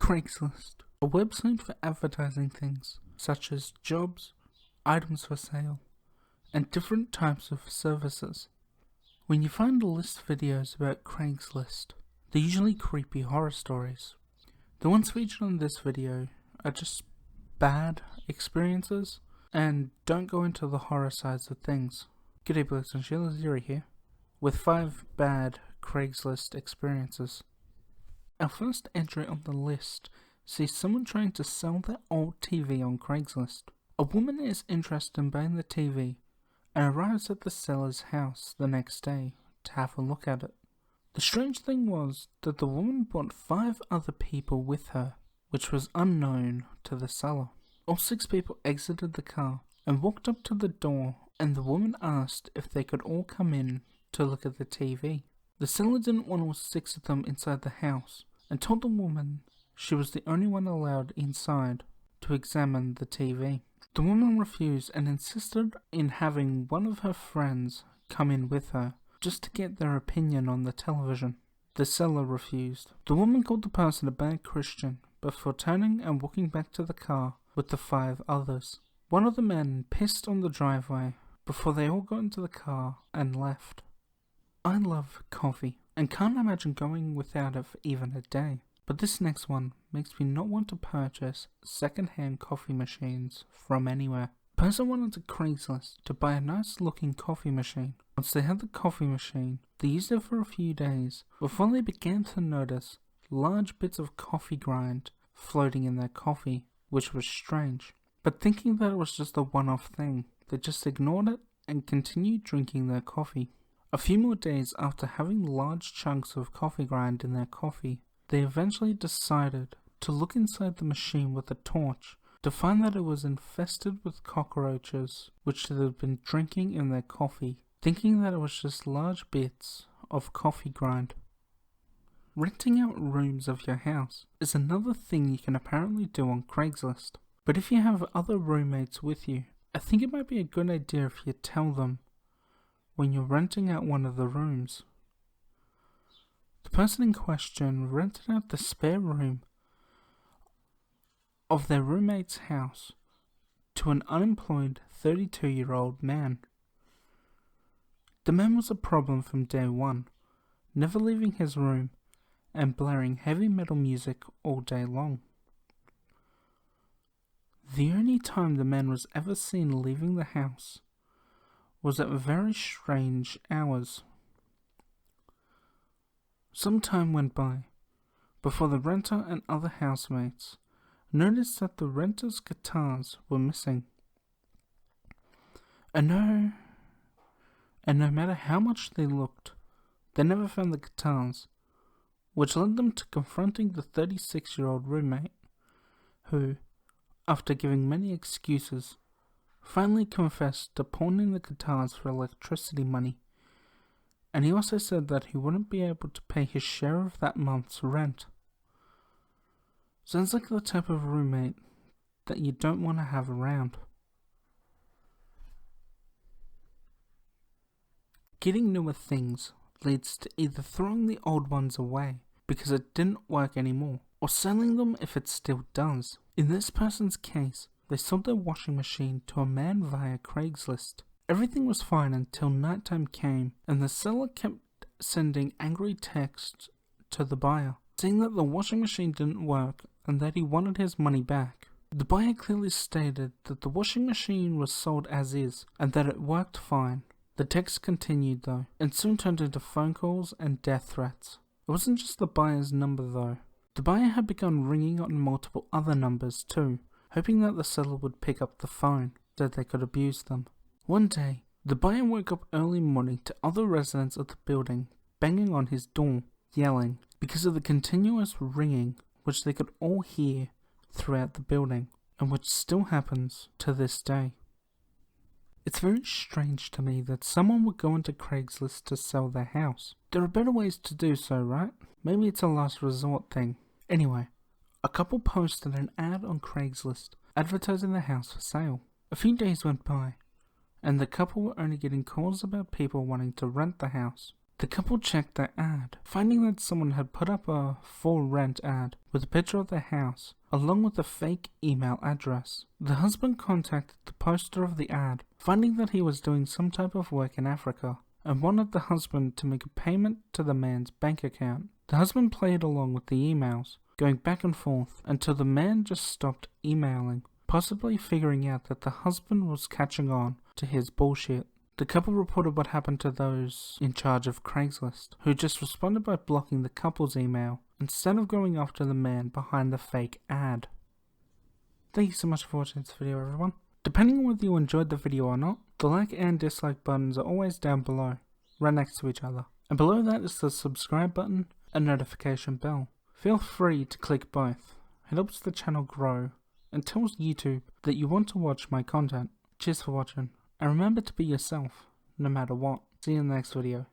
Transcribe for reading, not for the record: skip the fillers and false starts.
Craigslist, a website for advertising things such as jobs, items for sale, and different types of services. When you find a list of videos about Craigslist, they're usually creepy horror stories. The ones featured on this video are just bad experiences and don't go into the horror sides of things. G'day blokes and Sheila's Yuri here, with 5 bad Craigslist experiences. Our first entry on the list sees someone trying to sell their old TV on Craigslist. A woman is interested in buying the TV and arrives at the seller's house the next day to have a look at it. The strange thing was that the woman brought 5 other people with her, which was unknown to the seller. All 6 people exited the car and walked up to the door, and the woman asked if they could all come in to look at the TV. The seller didn't want all 6 of them inside the house and told the woman she was the only one allowed inside to examine the TV. The woman refused and insisted in having one of her friends come in with her just to get their opinion on the television. The seller refused. The woman called the person a bad Christian before turning and walking back to the car with the 5 others. One of the men pissed on the driveway before they all got into the car and left. I love coffee and can't imagine going without it for even a day. But this next one makes me not want to purchase second-hand coffee machines from anywhere. A person went onto Craigslist to buy a nice looking coffee machine. Once they had the coffee machine, they used it for a few days before they began to notice large bits of coffee grind floating in their coffee, which was strange. But thinking that it was just a one-off thing, they just ignored it and continued drinking their coffee. A few more days after having large chunks of coffee grind in their coffee, they eventually decided to look inside the machine with a torch to find that it was infested with cockroaches which they had been drinking in their coffee, thinking that it was just large bits of coffee grind. Renting out rooms of your house is another thing you can apparently do on Craigslist. But if you have other roommates with you, I think it might be a good idea if you tell them when you're renting out one of the rooms. The person in question rented out the spare room of their roommate's house to an unemployed 32-year-old man. The man was a problem from day one, never leaving his room and blaring heavy metal music all day long. The only time the man was ever seen leaving the house was at very strange hours. Some time went by before the renter and other housemates noticed that the renter's guitars were missing. And no matter how much they looked, they never found the guitars, which led them to confronting the 36-year-old roommate, who, after giving many excuses, finally confessed to pawning the guitars for electricity money, and he also said that he wouldn't be able to pay his share of that month's rent. Sounds like the type of roommate that you don't want to have around. Getting newer things leads to either throwing the old ones away because it didn't work anymore, or selling them if it still does. In this person's case, they sold their washing machine to a man via Craigslist. Everything was fine until nighttime came and the seller kept sending angry texts to the buyer, saying that the washing machine didn't work and that he wanted his money back. The buyer clearly stated that the washing machine was sold as is and that it worked fine. The text continued though, and soon turned into phone calls and death threats. It wasn't just the buyer's number though. The buyer had begun ringing on multiple other numbers too, hoping that the seller would pick up the phone so they could abuse them. One day, the buyer woke up early morning to other residents of the building banging on his door, yelling, because of the continuous ringing which they could all hear throughout the building, and which still happens to this day. It's very strange to me that someone would go into Craigslist to sell their house. There are better ways to do so, right? Maybe it's a last resort thing. Anyway, a couple posted an ad on Craigslist advertising their house for sale. A few days went by, and the couple were only getting calls about people wanting to rent the house. The couple checked their ad, finding that someone had put up a for rent ad with a picture of their house, along with a fake email address. The husband contacted the poster of the ad, finding that he was doing some type of work in Africa, and wanted the husband to make a payment to the man's bank account. The husband played along with the emails, going back and forth until the man just stopped emailing, possibly figuring out that the husband was catching on to his bullshit. The couple reported what happened to those in charge of Craigslist, who just responded by blocking the couple's email instead of going after the man behind the fake ad. Thank you so much for watching this video, everyone. Depending on whether you enjoyed the video or not, the like and dislike buttons are always down below, right next to each other. And below that is the subscribe button and notification bell. Feel free to click both. It helps the channel grow and tells YouTube that you want to watch my content. Cheers for watching. And remember to be yourself, no matter what. See you in the next video.